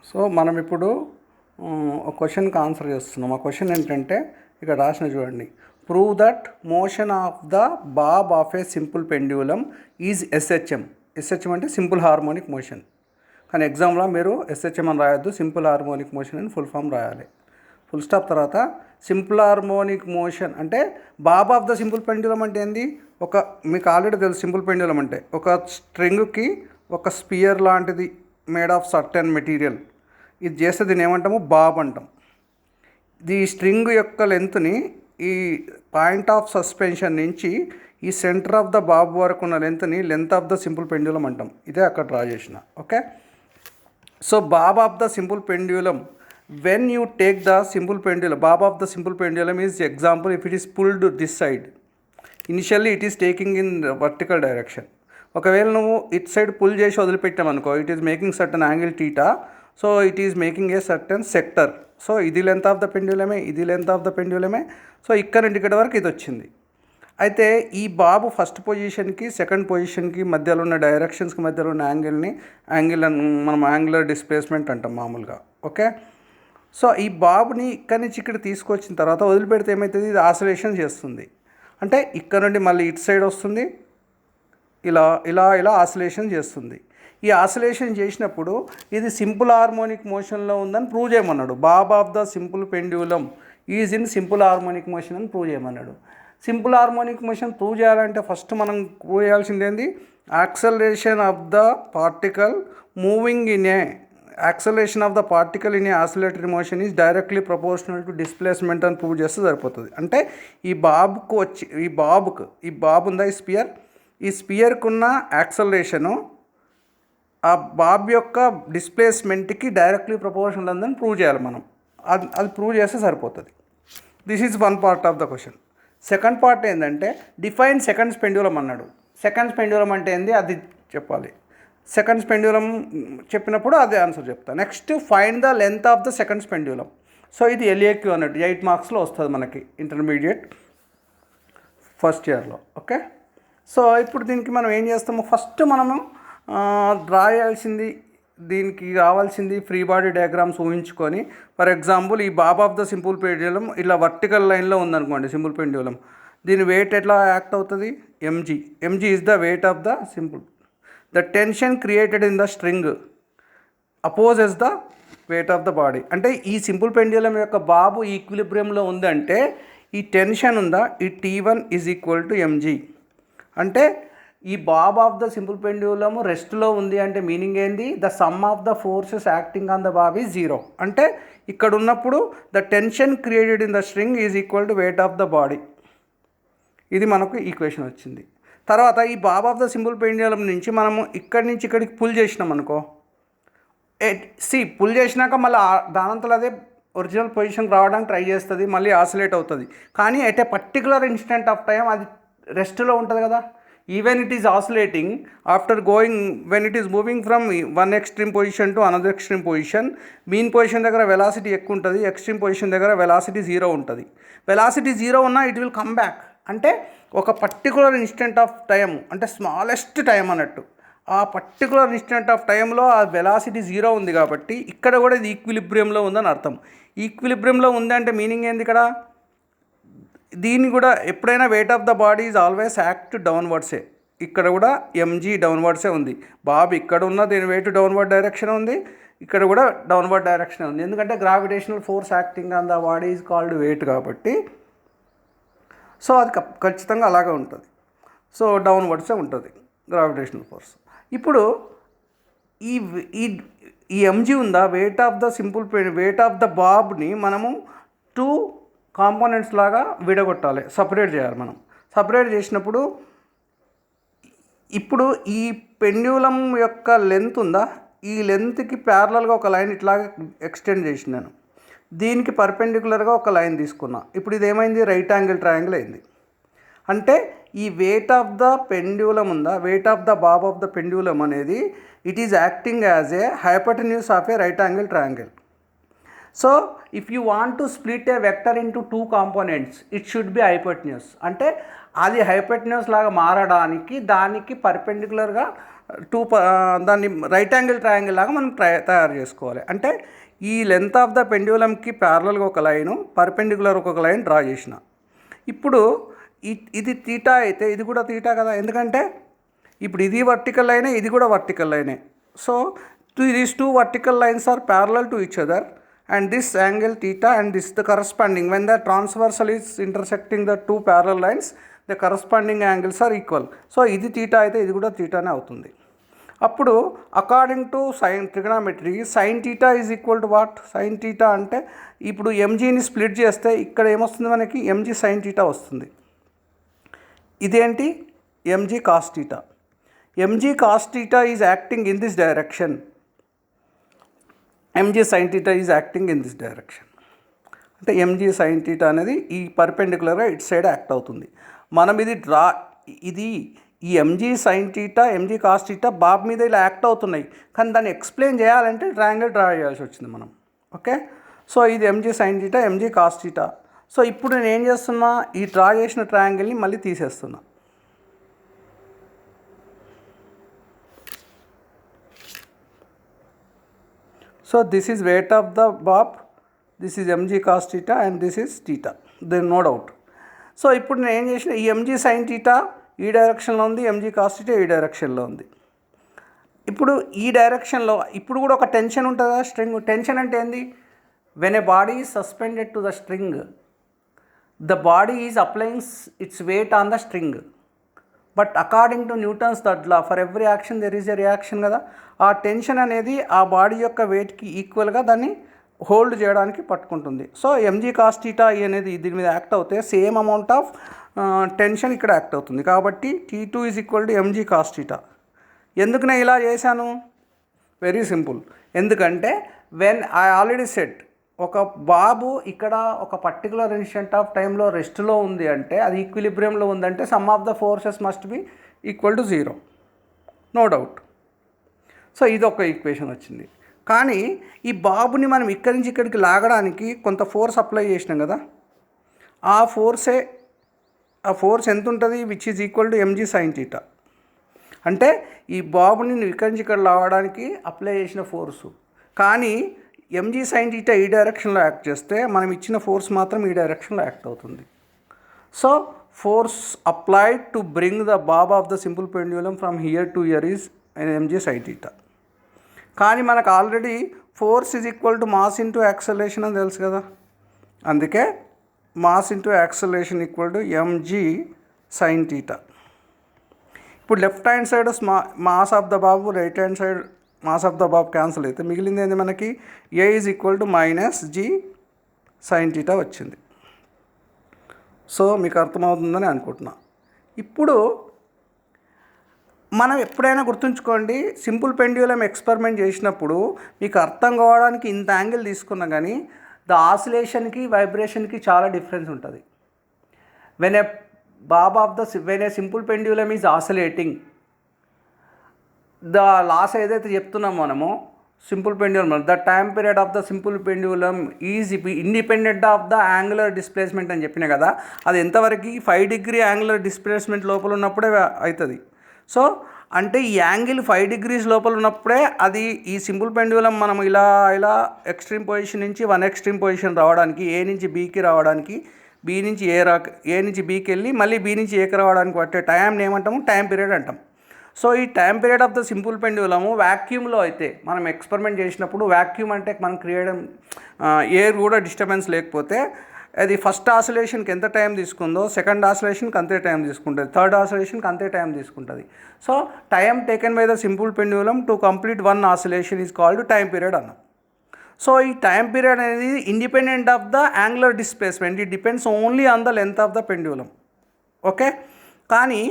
So మనం ఇప్పుడు ఒక క్వశ్చన్కి ఆన్సర్ చేస్తున్నాం. ఆ క్వశ్చన్ ఏంటంటే ఇక్కడ రాసిన చూడండి, prove that motion of the bob of a simple pendulum is SHM. SHM అంటే సింపుల్ హార్మోనిక్ మోషన్, కానీ ఎగ్జామ్లో మీరు ఎస్హెచ్ఎం అని రాయొద్దు, సింపుల్ హార్మోనిక్ మోషన్ అని ఫుల్ ఫామ్ రాయాలి. ఫుల్ స్టాప్ తర్వాత సింపుల్ హార్మోనిక్ మోషన్ అంటే bob of the simple pendulum అంటే ఏంది? మీకు ఆల్రెడీ తెలుసు సింపుల్ పెండ్యూలం అంటే ఒక స్ట్రింగ్కి ఒక స్పియర్ లాంటిది మేడ్ ఆఫ్ సర్టెన్ మెటీరియల్ ఇది చేస్తే దీన్ని ఏమంటాము? బాబ్ అంటాం. ఈ స్ట్రింగ్ యొక్క లెంత్ని ఈ పాయింట్ ఆఫ్ సస్పెన్షన్ నుంచి ఈ సెంటర్ ఆఫ్ ద బాబ్ వరకు ఉన్న లెంత్ని length of the simple pendulum అంటాం. ఇదే అక్కడ డ్రా చేసిన. Okay, so bob of the simple pendulum, when you take the simple pendulum, bob of the simple pendulum is example if it is pulled this side. Initially it is taking in vertical direction. ఒకవేళ నువ్వు it side pull చేసి వదిలిపెట్టామనుకో, it is making certain angle theta, so it is making a certain sector. So ఇది length of the పెండ్యులమే, ఇది length of the పెండ్యులమే. So ఇక్కడ నుండి ఇక్కడ వరకు ఇది వచ్చింది. అయితే ఈ బాబు ఫస్ట్ పొజిషన్కి సెకండ్ పొజిషన్కి మధ్యలో ఉన్న డైరెక్షన్స్కి మధ్యలో ఉన్న యాంగిల్ మనం యాంగులర్ డిస్ప్లేస్మెంట్ అంటాం మామూలుగా. ఓకే, సో ఈ బాబుని ఇక్కడి నుంచి ఇక్కడ తీసుకొచ్చిన తర్వాత వదిలిపెడితే ఏమవుతుంది? ఇది ఆసిలేషన్ చేస్తుంది. అంటే ఇక్కడ నుండి మళ్ళీ ఇటు సైడ్ వస్తుంది, ఇలా ఇలా ఇలా ఆసిలేషన్ చేస్తుంది. ఈ ఆసిలేషన్ చేసినప్పుడు ఇది సింపుల్ హార్మోనిక్ మోషన్లో ఉందని ప్రూవ్ చేయమన్నాడు. Bob of the simple pendulum is in simple harmonic motion అని ప్రూవ్ చేయమన్నాడు. సింపుల్ హార్మోనిక్ మోషన్ ప్రూవ్ చేయాలంటే ఫస్ట్ మనం ప్రూవ్ చేయాల్సింది ఏంది? Acceleration of the particle moving in a acceleration of the particle in a oscillatory motion is directly proportional to displacement అని prove చేస్తే సరిపోతుంది. అంటే ఈ బాబు ఉందా ఈ స్పియర్కి ఉన్న యాక్సలరేషను ఆ బాబ్ యొక్క డిస్ప్లేస్మెంట్కి డైరెక్ట్లీ ప్రపోర్షనల్ ఉందని ప్రూవ్ చేయాలి మనం. అది ప్రూవ్ చేస్తే సరిపోతుంది. This is one part of the question. Second part ఏంటంటే డిఫైన్ సెకండ్స్ పెండ్యులం అన్నాడు. సెకండ్స్ పెండ్యులం అంటే ఏంది అది చెప్పాలి. సెకండ్స్ పెండ్యులం చెప్పినప్పుడు అదే ఆన్సర్ చెప్తా. Next find the length of the seconds pendulum. So ఇది ఎల్ఏక్యూ అన్నట్టు 8 మార్క్స్లో వస్తుంది మనకి ఇంటర్మీడియట్ ఫస్ట్ ఇయర్లో. ఓకే, సో ఇప్పుడు దీనికి మనం ఏం చేస్తాము? ఫస్ట్ మనము రాయాల్సింది, దీనికి రావాల్సింది ఫ్రీ బాడీ డయాగ్రామ్స్ ఊహించుకొని, ఫర్ ఎగ్జాంపుల్ ఈ bob of the simple pendulum ఇలా వర్టికల్ లైన్లో ఉందనుకోండి సింపుల్ పెండ్యులం, దీని వెయిట్ ఎట్లా యాక్ట్ అవుతుంది? MG is the weight of the simple. The tension created in the string opposes the weight of the body. అంటే ఈ simple pendulum యొక్క బాబు ఈక్విలిబ్రియంలో ఉందంటే ఈ టెన్షన్ ఉందా, ఈ T1 is equal to M G. అంటే ఈ bob of the simple pendulum రెస్ట్లో ఉంది అంటే మీనింగ్ ఏంది? The sum of the forces acting on the bob is 0. అంటే ఇక్కడ ఉన్నప్పుడు the tension created in the string is equal to weight of the body. ఇది మనకు ఈక్వేషన్ వచ్చింది. తర్వాత ఈ bob of the simple pendulum నుంచి మనము ఇక్కడి నుంచి ఇక్కడికి పుల్ చేసినాం అనుకో, పుల్ చేసినాక మళ్ళీ దానంతలో అదే ఒరిజినల్ పొజిషన్కి రావడానికి ట్రై చేస్తుంది, మళ్ళీ ఆసిలేట్ అవుతుంది. కానీ at a particular instant of time అది రెస్ట్లో ఉంటుంది కదా. Even it is oscillating after going when it is moving from one extreme position to another extreme position, mean position దగ్గర వెలాసిటీ ఎక్కువ ఉంటుంది, ఎక్స్ట్రీమ్ పొజిషన్ దగ్గర వెలాసిటీ 0 ఉంటుంది. వెలాసిటీ 0 ఉన్నా it will come back. అంటే ఒక పర్టికులర్ ఇన్స్టెంట్ ఆఫ్ టైం అంటే smallest time అన్నట్టు, ఆ పర్టికులర్ ఇన్స్టెంట్ ఆఫ్ టైంలో ఆ వెలాసిటీ 0 ఉంది కాబట్టి ఇక్కడ కూడా ఇది ఈక్విలిబ్రియంలో ఉందని అర్థం. ఈక్విలిబ్రియంలో ఉంది అంటే మీనింగ్ ఏంది? ఇక్కడ దీన్ని కూడా ఎప్పుడైనా weight of the body is always act డౌన్వర్డ్సే. ఇక్కడ కూడా ఎంజీ డౌన్వర్డ్సే ఉంది. బాబ్ ఇక్కడ ఉన్న దీని వెయిట్ డౌన్వర్డ్ డైరెక్షన్ ఉంది, ఇక్కడ కూడా డౌన్వర్డ్ డైరెక్షన్ ఉంది. ఎందుకంటే gravitational force acting on the body is called weight కాబట్టి. సో అది ఖచ్చితంగా అలాగే ఉంటుంది. సో డౌన్వర్డ్సే ఉంటుంది గ్రావిటేషనల్ ఫోర్స్. ఇప్పుడు ఈ ఎంజీ ఉందా, వెయిట్ ఆఫ్ ద బాబ్ని మనము 2 కాంపోనెంట్స్ లాగా విడగొట్టాలి, సపరేట్ చేయాలి. మనం సపరేట్ చేసినప్పుడు ఇప్పుడు ఈ పెండ్యులం యొక్క లెంత్ ఉందా, ఈ లెంత్కి ప్యారలల్గా ఒక లైన్ ఇట్లాగా ఎక్స్టెండ్ చేసినాను, దీనికి పర్పెండిక్యులర్గా ఒక లైన్ తీసుకున్నా. ఇప్పుడు ఇది ఏమైంది? రైట్ యాంగిల్ ట్రయాంగిల్ అయింది. అంటే ఈ వెయిట్ ఆఫ్ ద పెండ్యులం ఉందా, weight of the bob of the pendulum అనేది it is acting as a hypotenuse of a right angle triangle. So if you want to split a vector into 2 components it should be hypotenuse. అంటే అది hypotenuse లాగా మారడానికి దానికి పర్పెండిక్యులర్గా దాన్ని right angle triangle లాగా మనం తయారు చేసుకోవాలి. అంటే ఈ లెంత్ ఆఫ్ ద పెండ్యులంకి ప్యారలల్గా ఒక లైను, పర్పెండిక్యులర్ ఒక లైన్ డ్రా చేసిన. ఇప్పుడు ఇది తీటా అయితే ఇది కూడా తీటా కదా, ఎందుకంటే ఇప్పుడు ఇది వర్టికల్ లైనే, ఇది కూడా వర్టికల్ లైనే. So these two vertical lines are parallel to each other and this angle theta and this the corresponding, when the transversal is intersecting the two parallel lines, the corresponding angles are equal. So ఇది theta అయితే ఇది కూడా thetaనే అవుతుంది. అప్పుడు according to sine trigonometry sine theta is equal to what? Sine theta అంటే ఇప్పుడు ఎంజీని split చేస్తే ఇక్కడ ఏమొస్తుంది మనకి? ఎంజీ సైన్ theta వస్తుంది. ఇదేంటి? MG cos theta. MG cos theta is acting in this direction. MG sine theta is acting in this direction. అంటే MG sine theta అనేది ఈ పర్పెండిక్యులర్గా ఇటు సైడ్ యాక్ట్ అవుతుంది. మనం ఇది ఈ MG sine theta, MG cos theta Bob మీద ఇలా యాక్ట్ అవుతున్నాయి, కానీ దాన్ని ఎక్స్ప్లెయిన్ చేయాలంటే ట్రయాంగిల్ డ్రా చేయాల్సి వచ్చింది మనం. ఓకే, సో ఇది MG sine theta, MG cos theta. So ఇప్పుడు నేను ఏం చేస్తున్నా? ఈ డ్రా చేసిన ట్రయాంగిల్ని మళ్ళీ తీసేస్తున్నా. So this is weight of the bob, this is mg cos theta and this is theta, there no doubt. So ఇప్పుడు నేను ఏం చేసిన, ఈ ఎంజీ సైన్ థీటా ఈ డైరెక్షన్లో ఉంది, ఎంజీ కాస్ థీటా ఈ డైరెక్షన్లో ఉంది. ఇప్పుడు ఈ డైరెక్షన్లో ఇప్పుడు కూడా ఒక టెన్షన్ ఉంటుందా? స్ట్రింగ్ టెన్షన్ అంటే ఏంది? When a body is suspended to the string, the body is applying its weight on the string. But according to Newton's దట్ law, for every action there is a reaction కదా. ఆ tension అనేది ఆ body యొక్క వెయిట్కి ఈక్వల్గా దాన్ని hold చేయడానికి పట్టుకుంటుంది. సో ఎంజీ కాస్ థీటా అనేది దీని మీద యాక్ట్ అవుతే సేమ్ అమౌంట్ ఆఫ్ టెన్షన్ ఇక్కడ యాక్ట్ అవుతుంది. కాబట్టి T2 is equal to MG cos theta. ఎందుకు నేను ఇలా చేశాను? Very simple. ఎందుకంటే వెన్ ఐ ఆల్రెడీ సెట్, ఒక బాబు ఇక్కడ ఒక పర్టికులర్ ఇన్స్టెంట్ ఆఫ్ టైంలో రెస్ట్లో ఉంది అంటే, అది ఈక్విలిబ్రియంలో ఉందంటే sum of the forces must be equal to 0, no doubt. So ఇది ఒక ఈక్వేషన్ వచ్చింది. కానీ ఈ బాబుని మనం ఇక్కడి నుంచి ఇక్కడికి లాగడానికి కొంత ఫోర్స్ అప్లై చేసినాం కదా, ఆ ఫోర్స్ ఎంత ఉంటుంది? Which is equal to M G sine theta. అంటే ఈ బాబుని నువ్వు ఇక్కడి నుంచి ఇక్కడ లాగడానికి అప్లై చేసిన ఫోర్సు. కానీ ఎంజీ సైన్ థీటా ఈ డైరెక్షన్లో యాక్ట్ చేస్తే మనం ఇచ్చిన ఫోర్స్ మాత్రం ఈ డైరెక్షన్లో యాక్ట్ అవుతుంది. So force applied to bring the bob of the simple pendulum from here to here is M G sine theta. కానీ మనకు already force is equal to mass into acceleration అని తెలుసు కదా. అందుకే mass into acceleration equal to M G sine theta. ఇప్పుడు left hand side mass of the bob, right hand side mass of the bob cancel అయితే మిగిలింది ఏంది మనకి? A is equal to minus G sine theta వచ్చింది. So మీకు అర్థమవుతుందని అనుకుంటున్నా. ఇప్పుడు మనం ఎప్పుడైనా గుర్తుంచుకోండి, సింపుల్ పెండ్యులం ఎక్స్పెరిమెంట్ చేసినప్పుడు మీకు అర్థం కావడానికి ఇంత యాంగిల్ తీసుకున్నా కానీ ద ఆసిలేషన్కి వైబ్రేషన్కి చాలా డిఫరెన్స్ ఉంటుంది. When a simple pendulum is oscillating, the laws ఏదైతే చెప్తున్నామో మనము simple pendulum, the time period of the simple pendulum is independent of the angular displacement అని చెప్పిన కదా. అది ఎంతవరకు? 5 డిగ్రీ యాంగులర్ డిస్ప్లేస్మెంట్ లోపల ఉన్నప్పుడే అవుతుంది. సో అంటే ఈ యాంగిల్ 5 డిగ్రీస్ లోపల ఉన్నప్పుడే అది ఈ సింపుల్ పెండ్యులం మనం ఇలా ఎక్స్ట్రీమ్ పొజిషన్ నుంచి 1 ఎక్స్ట్రీమ్ పొజిషన్ రావడానికి, ఏ నుంచి బీకి రావడానికి, బీ నుంచి ఏ నుంచి బీకి వెళ్ళి మళ్ళీ బీ నుంచి ఏకి రావడానికి పట్టే టైంని ఏమంటాము? టైం పీరియడ్ అంటాం. సో ఈ time period of the simple pendulum వ్యాక్యూమ్లో అయితే మనం ఎక్స్పెరిమెంట్ చేసినప్పుడు, వ్యాక్యూమ్ అంటే మనం ఎయిర్ కూడా డిస్టర్బెన్స్ లేకపోతే అది ఫస్ట్ ఆసిలేషన్కి ఎంత టైం తీసుకుందో సెకండ్ ఆసిలేషన్కి అంతే టైం తీసుకుంటుంది, థర్డ్ ఆసిలేషన్కి అంతే టైం తీసుకుంటుంది. So time taken by the simple pendulum to complete 1 oscillation is called time period అన్నాం. సో ఈ టైం పీరియడ్ అనేది independent of the angular displacement, it depends only on the length of the pendulum. Okay, కానీ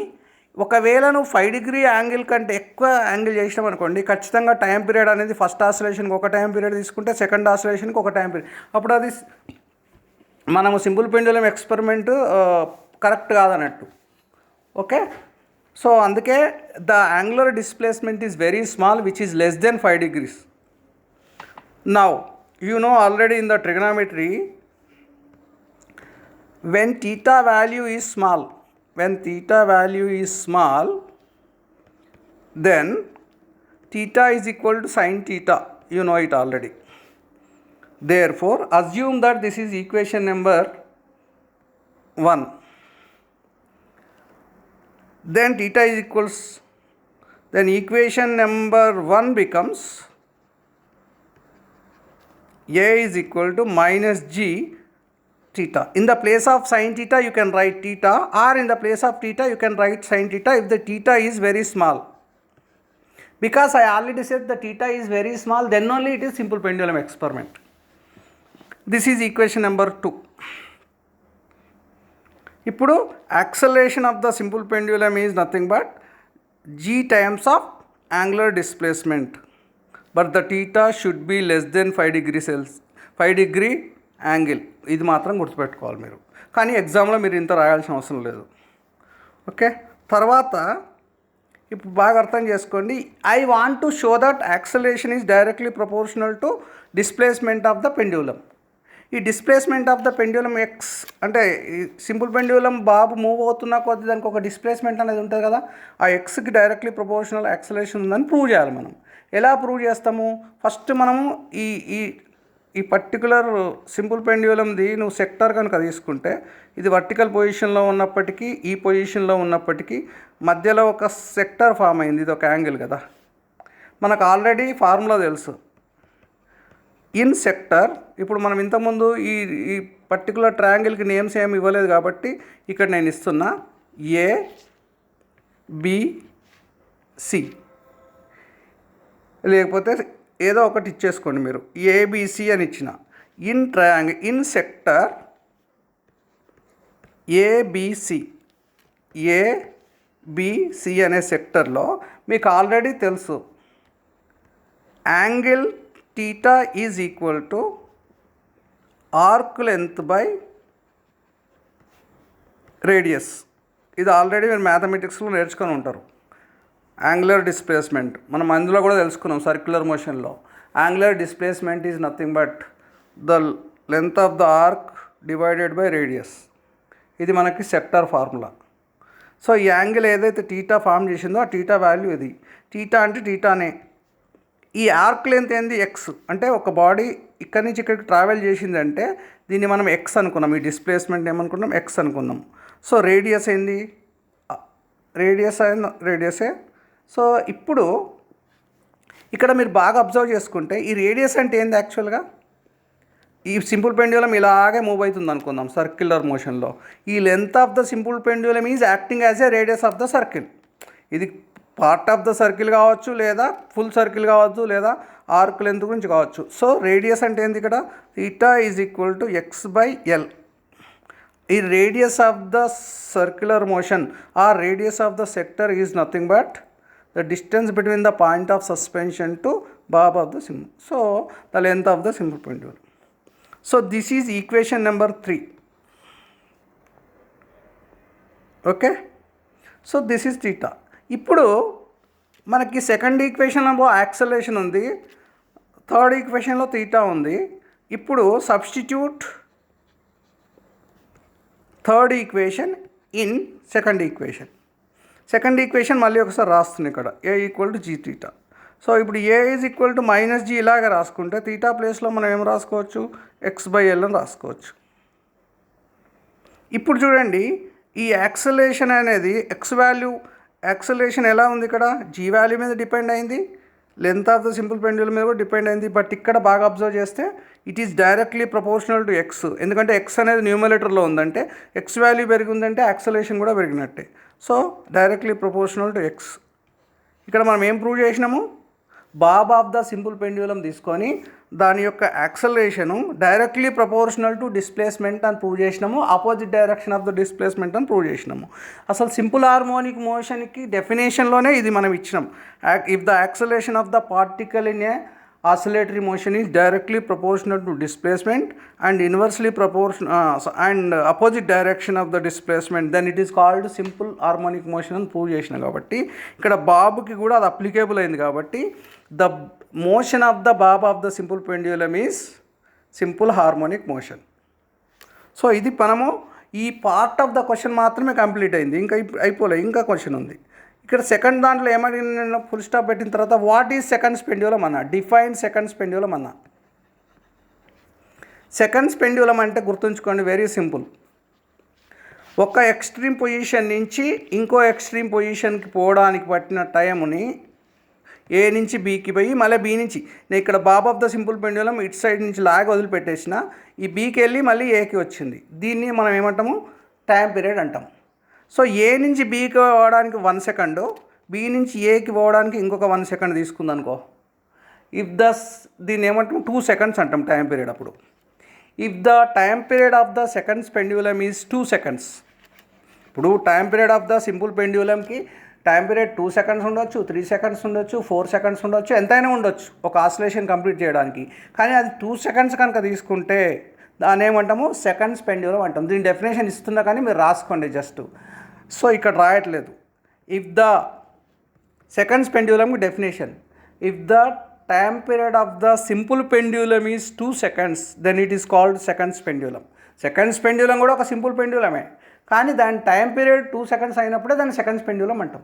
ఒకవేళ నువ్వు 5 degree angle కంటే ఎక్కువ angle చేసినాం అనుకోండి, ఖచ్చితంగా టైం పీరియడ్ అనేది ఫస్ట్ ఆసిలేషన్కి ఒక టైం పీరియడ్ తీసుకుంటే సెకండ్ ఆసిలేషన్కి ఒక టైం పీరియడ్, అప్పుడు అది మనము సింపుల్ పెండ్యులం ఎక్స్పెరిమెంట్ కరెక్ట్ కాదన్నట్టు. ఓకే, సో అందుకే the angular displacement is very small which is less than 5 degrees. Now you know already in the trigonometry when theta value is small, then theta is equal to sin theta, you know it already. Therefore assume that this is equation number 1. Then theta is equals, then equation number 1 becomes a is equal to minus g theta. In the place of sin theta you can write theta, or in the place of theta you can write sin theta if the theta is very small. Because I already said the theta is very small, then only it is simple pendulum experiment. This is equation number 2. ఇప్పుడు acceleration of the simple pendulum is nothing but g times of angular displacement, but the theta should be less than 5 degree angle. ఇది మాత్రం గుర్తుపెట్టుకోవాలి మీరు, కానీ ఎగ్జామ్లో మీరు ఇంత రాయాల్సిన అవసరం లేదు. ఓకే, తర్వాత ఇప్పుడు బాగా అర్థం చేసుకోండి. I want to show that acceleration is directly proportional to displacement of the pendulum. ఈ displacement of the pendulum X అంటే సింపుల్ పెండ్యులమ్ బాబు మూవ్ అవుతున్నా కొద్ది దానికి ఒక డిస్ప్లేస్మెంట్ అనేది ఉంటుంది కదా, ఆ ఎక్స్కి డైరెక్ట్లీ ప్రపోర్షనల్ యాక్సలరేషన్ ఉందని ప్రూవ్ చేయాలి. మనం ఎలా ప్రూవ్ చేస్తాము? ఫస్ట్ మనము ఈ ఈ ఈ పర్టికులర్ సింపుల్ పెండ్యులమ్ది నువ్వు సెక్టర్ కనుక తీసుకుంటే ఇది వర్టికల్ పొజిషన్లో ఉన్నప్పటికీ ఈ పొజిషన్లో ఉన్నప్పటికీ మధ్యలో ఒక సెక్టర్ ఫామ్ అయింది, ఇది ఒక యాంగిల్ కదా. మనకు ఆల్రెడీ ఫార్ములా తెలుసు, ఇన్ సెక్టర్. ఇప్పుడు మనం ఇంతకుముందు ఈ ఈ పర్టికులర్ ట్రయాంగిల్కి నేమ్స్ ఏమి ఇవ్వలేదు కాబట్టి ఇక్కడ నేను ఇస్తున్నా ABC, లేకపోతే ఏదో ఒకటి ఇచ్చేసుకోండి మీరు, ABC అని ఇచ్చిన. In triangle in sector ABC అనే సెక్టర్లో మీకు ఆల్రెడీ తెలుసు angle theta is equal to arc length by radius. ఇది ఆల్రెడీ మీరు మ్యాథమెటిక్స్లో నేర్చుకొని ఉంటారు. యాంగులర్ డిస్ప్లేస్మెంట్ మనం అందులో కూడా తెలుసుకున్నాం. సర్క్యులర్ మోషన్లో angular displacement is nothing but the length of the arc divided by radius. ఇది మనకి సెక్టర్ ఫార్ములా. సో ఈ యాంగిల్ ఏదైతే టీటా ఫామ్ చేసిందో ఆ టీటా వాల్యూ ఇది. టీటా అంటే టీటానే. ఈ ఆర్క్ లెంత్ ఏంది? ఎక్స్. అంటే ఒక బాడీ ఇక్కడి నుంచి ఇక్కడికి ట్రావెల్ చేసిందంటే దీన్ని మనం ఎక్స్ అనుకున్నాం. ఈ డిస్ప్లేస్మెంట్ ఏమనుకున్నాం? ఎక్స్ అనుకున్నాం. సో రేడియస్ ఏంది? రేడియసే. సో ఇప్పుడు ఇక్కడ మీరు బాగా అబ్జర్వ్ చేసుకుంటే ఈ రేడియస్ అంటే ఏంది? యాక్చువల్గా ఈ సింపుల్ పెండ్యులమ్ ఇలాగే మూవ్ అవుతుంది అనుకుందాం సర్క్యులర్ మోషన్లో. ఈ length of the simple pendulum is acting as A radius of the circle. ఇది పార్ట్ ఆఫ్ ద సర్కిల్ కావచ్చు, లేదా ఫుల్ సర్కిల్ కావచ్చు, లేదా ఆర్క్ లెంత్ గురించి కావచ్చు. సో రేడియస్ అంటే ఏంది? ఇక్కడ theta is equal to x/L. ఈ radius of the circular motion are radius of the sector is nothing but the distance between the point of suspension to Bob of the simple. So the length of the simple pendulum. So this is equation number 3. Okay, so this is theta. ఇప్పుడు మనకి second ఈక్వేషన్లో acceleration ఉంది, third ఈక్వేషన్లో theta ఉంది. ఇప్పుడు substitute third equation in second equation. Second equation మళ్ళీ ఒకసారి రాస్తుంది ఇక్కడ, A equal to G theta. So ఇప్పుడు A is equal to minus G ఇలాగ రాసుకుంటే తీటా ప్లేస్లో మనం ఏం రాసుకోవచ్చు? x/L అని రాసుకోవచ్చు. ఇప్పుడు చూడండి, ఈ యాక్సలరేషన్ అనేది ఎక్స్ వాల్యూ యాక్సలరేషన్ ఎలా ఉంది? ఇక్కడ G వాల్యూ మీద డిపెండ్ అయింది, length of the simple pendulum మీద కూడా డిపెండ్ అయింది. బట్ ఇక్కడ బాగా అబ్జర్వ్ చేస్తే it is directly proportional to X. ఎందుకంటే ఎక్స్ అనేది న్యూమరేటర్లో ఉందంటే ఎక్స్ వాల్యూ పెరిగిందంటే యాక్సలరేషన్ కూడా పెరిగినట్టే. So directly proportional to X. ఇక్కడ మనం ఏం ప్రూవ్ చేసినాము? Bob of the simple pendulum తీసుకొని దాని యొక్క acceleration directly proportional to displacement అని ప్రూవ్ చేసినాము, opposite direction of the displacement అని ప్రూవ్ చేసినాము. అసలు సింపుల్ హార్మోనిక్ మోషన్కి డెఫినేషన్లోనే ఇది మనం ఇచ్చినాం. If the acceleration of the particle in A oscillatory motion is directly proportional to displacement and inversely and opposite direction of the displacement, then it is called simple harmonic motion అని prove చేసిన కాబట్టి ఇక్కడ బాబుకి కూడా అది applicable అయింది. కాబట్టి the motion of the bob of the simple pendulum is simple harmonic motion. So ఇది మనము ఈ పార్ట్ ఆఫ్ ద క్వశ్చన్ మాత్రమే కంప్లీట్ అయింది, ఇంకా అయిపోలే, ఇంకా క్వశ్చన్ ఉంది. ఇక్కడ సెకండ్ దాంట్లో ఏమడిగిన ఫుల్ స్టాప్ పెట్టిన తర్వాత వాట్ ఈజ్ సెకండ్స్ పెండ్యులం అన్న, డిఫైన్ సెకండ్స్ పెండ్యులం అన్న. సెకండ్స్ పెండ్యులం అంటే గుర్తుంచుకోండి, వెరీ సింపుల్. ఒక ఎక్స్ట్రీమ్ పొజిషన్ నుంచి ఇంకో ఎక్స్ట్రీమ్ పొజిషన్కి పోవడానికి పట్టిన టైంని ఏ నుంచి బీకి పోయి మళ్ళీ బీ నుంచి, నేను ఇక్కడ Bob of the simple pendulum ఇటు సైడ్ నుంచి లాగా వదిలిపెట్టేసిన, ఈ బీకి వెళ్ళి మళ్ళీ ఏకి వచ్చింది. దీన్ని మనం ఏమంటాము, టైం పీరియడ్ అంటాం. సో ఏ నుంచి బీకి పోవడానికి 1 సెకండ్, బీ నుంచి ఏకి పోవడానికి ఇంకొక 1 సెకండ్ తీసుకుందనుకో, దీన్ని ఏమంటాం 2 సెకండ్స్ అంటాం టైం పీరియడ్. అప్పుడు if the time period of the seconds pendulum is 2 seconds. ఇప్పుడు time period of the simple పెండ్యులంకి టైం పీరియడ్ 2 సెకండ్స్ ఉండొచ్చు, 3 సెకండ్స్ ఉండొచ్చు, 4 సెకండ్స్ ఉండొచ్చు, ఎంతైనా ఉండొచ్చు ఒక ఆసిలేషన్ కంప్లీట్ చేయడానికి. కానీ అది 2 సెకండ్స్ కనుక తీసుకుంటే దాన్ని ఏమంటాము, సెకండ్స్ పెండ్యులం అంటాం. దీని డెఫినేషన్ ఇస్తున్నా కానీ మీరు రాసుకోండి జస్ట్. సో ఇక్కడ రాయట్లేదు. ఇఫ్ ద సెకండ్స్ పెండ్యులంకి definition, if the time period of the simple pendulum is 2 seconds then it is called seconds pendulum. Seconds pendulum కూడా ఒక సింపుల్ పెండ్యులమే, కానీ దాని టైం పీరియడ్ 2 సెకండ్స్ అయినప్పుడే దాన్ని సెకండ్స్ పెండ్యులం అంటాం.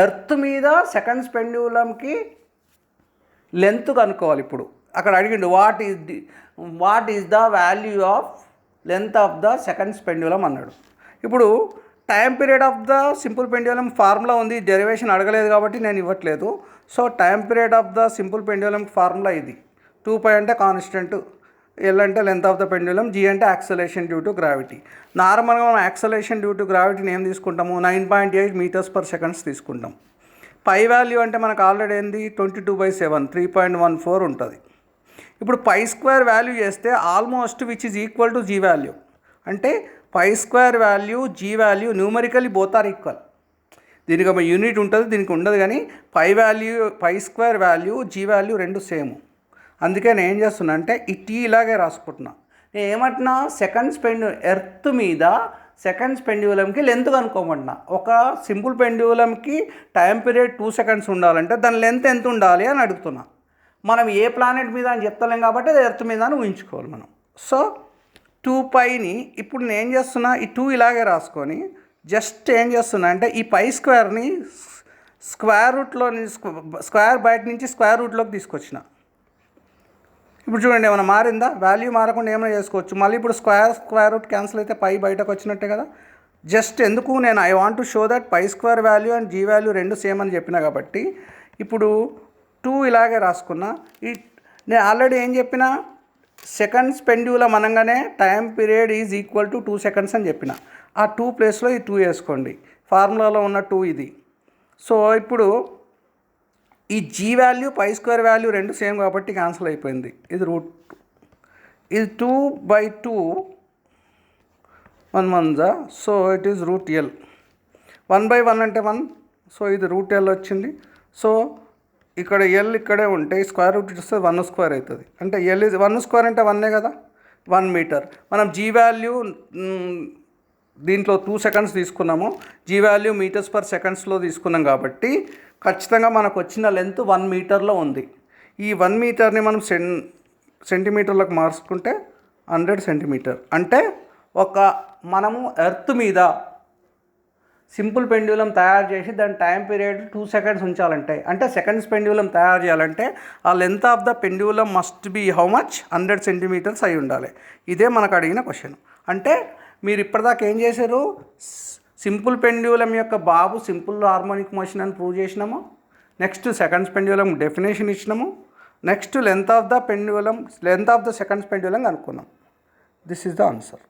ఎర్త్ మీద సెకండ్స్ పెండ్యులంకి లెంత్ కనుక్కోవాలి. ఇప్పుడు అక్కడ అడిగిండు what is the value of length of the seconds pendulum అన్నాడు. ఇప్పుడు time period of the simple pendulum formula ఉంది, డెరివేషన్ అడగలేదు కాబట్టి నేను ఇవ్వట్లేదు. So time period of the simple pendulum formula ఇది. 2π అంటే కాన్స్టెంట్, ఎల్ అంటే length of the pendulum, g అంటే యాక్సలేషన్ డ్యూ టు గ్రావిటీ. నార్మల్గా మనం యాక్సలేషన్ డ్యూ టు గ్రావిటీని ఏం తీసుకుంటాము, 9.8 మీటర్స్ పర్ సెకండ్స్ తీసుకుంటాం. పై వాల్యూ అంటే మనకు ఆల్రెడీ ఏంది 22/7 3.14 ఉంటుంది. ఇప్పుడు పై స్క్వేర్ వాల్యూ చేస్తే almost which is equal to g value. అంటే pi square value g value numerically both are equal. దీనికి ఒక యూనిట్ ఉంటుంది, దీనికి ఉండదు, కానీ pi square value g value రెండు సేమ్. అందుకే నేను ఏం చేస్తున్నా అంటే ఈ టీ ఇలాగే రాసుకుంటున్నా. నేను ఏమంటున్నా, సెకండ్స్ ఎర్త్ మీద సెకండ్స్ పెండ్యులంకి లెంత్ కనుక్కోమంటున్నా. ఒక సింపుల్ పెండ్యులంకి టైం పీరియడ్ 2 సెకండ్స్ ఉండాలంటే దాని లెంత్ ఎంత ఉండాలి అని అడుగుతున్నా. మనం ఏ ప్లానెట్ మీద అని చెప్తలేం కాబట్టి అది ఎర్త్ మీద అని ఊహించుకోవాలి మనం. సో 2πని ఇప్పుడు నేను ఏం చేస్తున్నా, ఈ 2 ఇలాగే రాసుకొని జస్ట్ ఏం చేస్తున్నా అంటే ఈ పై స్క్వేర్ని స్క్వేర్ రూట్లో స్క్వేర్ బయట నుంచి స్క్వేర్ రూట్లోకి తీసుకొచ్చిన. ఇప్పుడు చూడండి ఏమైనా మారిందా, వాల్యూ మారకుండా ఏమైనా చేసుకోవచ్చు. మళ్ళీ ఇప్పుడు స్క్వేర్ రూట్ క్యాన్సిల్ అయితే పై బయటకు వచ్చినట్టే కదా. జస్ట్ ఎందుకు నేను I want to show that pi square value and g value రెండు సేమ్ అని చెప్పిన కాబట్టి ఇప్పుడు 2 ఇలాగే రాసుకున్నా. నేను ఆల్రెడీ ఏం చెప్పిన, సెకండ్స్ పెండ్యులం అనగానే time period is equal to 2 seconds అని చెప్పిన. ఆ 2 ప్లేస్లో ఈ 2 వేసుకోండి, ఫార్ములాలో ఉన్న 2 ఇది. సో ఇప్పుడు ఈ g value pi square value రెండు సేమ్ కాబట్టి క్యాన్సిల్ అయిపోయింది. ఇది రూట్, ఇది 2/2 1 1 జా. So it is root l. 1/1 అంటే 1, సో ఇది రూట్ ఎల్ వచ్చింది. సో ఇక్కడ ఎల్ ఇక్కడే ఉంటే స్క్వేర్ రూట్ ఇస్తే 1 స్క్వేర్ అవుతుంది. అంటే ఎల్ ఇస్ 1 స్క్వేర్ అంటే 1 కదా, 1 మీటర్. మనం జీ వాల్యూ దీంట్లో 2 సెకండ్స్ తీసుకున్నాము, జీ వాల్యూ మీటర్స్ పర్ సెకండ్స్లో తీసుకున్నాం కాబట్టి ఖచ్చితంగా మనకు వచ్చిన లెంత్ 1 మీటర్లో ఉంది. ఈ 1 మీటర్ని మనం సెంటీమీటర్లకు మార్చుకుంటే 100 సెంటీమీటర్. అంటే మనము ఎర్త్ మీద సింపుల్ పెండ్యులం తయారు చేసి దాని టైం పీరియడ్ 2 సెకండ్స్ ఉంచాలంటే, అంటే సెకండ్స్ పెండ్యులం తయారు చేయాలంటే ఆ length of the pendulum must be how much, 100 centimetres అయి ఉండాలి. ఇదే మనకు అడిగిన క్వశ్చన్. అంటే మీరు ఇప్పటిదాకా ఏం చేశారు, సింపుల్ పెండ్యులం యొక్క బాబు సింపుల్ హార్మోనిక్ మోషన్ అని ప్రూవ్ చేసినాము. నెక్స్ట్ సెకండ్స్ పెండ్యులం డెఫినేషన్ ఇచ్చినాము. Next length of the seconds pendulum కనుక్కున్నాం. This is the answer.